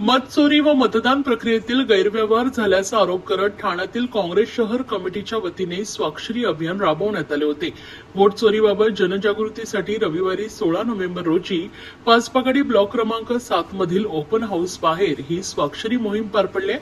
मतचोरी व मतदान प्रक्रियेतील गैरव्यवहार झाल्याचा आरोप करत ठाण्यातील काँग्रेस शहर कमिटीच्या वतीने स्वाक्षरी अभियान राबवण्यात आले होते। वोट चोरीबाबत जनजागृतीसाठी रविवारी 16 नोव्हेंबर रोजी पाचपाकडी ब्लॉक क्रमांक 7 मधील ओपन हाऊस बाहेर ही स्वाक्षरी मोहीम पार पडली।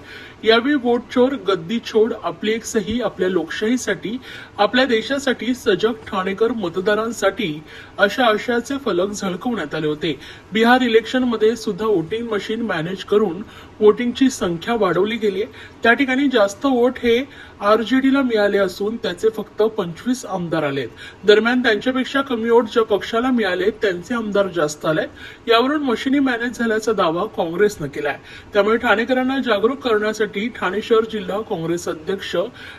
यावेळी वोट चोर गद्दी छोड आपली एक सही आपल्या लोकशाहीसाठी आपल्या देशासाठी सजग ठाणेकर मतदारांसाठी अशा आशयाचे फलक झळकवण्यात आले होते। बिहार इलेक्शनमध्ये सुद्धा वोटिंग मशीन मॅनेज करून वोटिंगची संख्या वाढवली गेली। त्या ठिकाणी जास्त वोट हे आरजेडीला मिळाले असून त्याचे फक्त 25 आमदार आलेत। दरम्यान त्यांच्यापेक्षा कमी वोट ज्या पक्षाला मिळाले त्यांचे आमदार जास्त आले। यावरून मशिनी मॅनेज झाल्याचा दावा काँग्रेसने केलाय। त्यामुळे ठाणेकरांना जागरूक करण्यासाठी ठाणे शहर जिल्हा काँग्रेस अध्यक्ष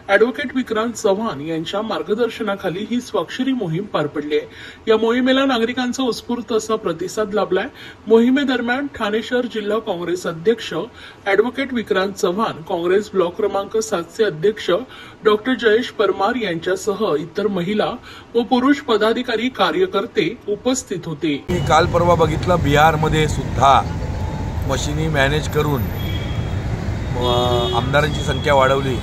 ॲडव्होकेट विक्रांत चव्हाण यांच्या मार्गदर्शनाखाली ही स्वाक्षरी मोहीम पार पडली आहे। या मोहिमेला नागरिकांचा उत्स्फूर्त असा प्रतिसाद लाभलाय। मोहिमेदरम्यान ठाणे शहर जिल्हा काँग्रेस अध्यक्ष ॲडव्होकेट विक्रांत चव्हाण, काँग्रेस ब्लॉक क्रमांक 7 चे अध्यक्ष डॉक्टर जयेश परमार यांच्यासह इतर महिला व पुरुष पदाधिकारी कार्यकर्ते उपस्थित होते। काल परवा बघितलं बिहारमध्ये सुद्धा मशिनी मॅनेज करून आमदारांची संख्या वाढवली।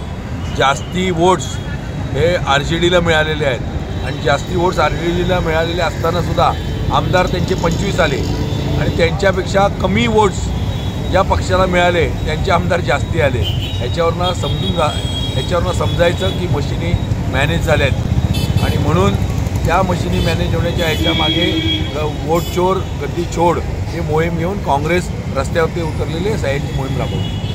जास्ती वोट्स हे आरजेडीला मिळालेले आहेत आणि जास्ती वोट्स आरजेडीला मिळालेले असताना सुद्धा आमदार त्यांचे 25 आले आणि त्यांच्यापेक्षा कमी वोट्स ज्या पक्षाला मिळाले त्यांचे आमदार जास्ती आले। ह्याच्यावरनं समजायचं की मशिनी मॅनेज झाल्यात आणि म्हणून त्या मशिनी मॅनेज होण्याच्या ह्याच्यामागे वोट चोर गद्दी छोड हे मोहीम घेऊन काँग्रेस रस्त्यावरती उतरलेली सह्यांची मोहीम राबवली।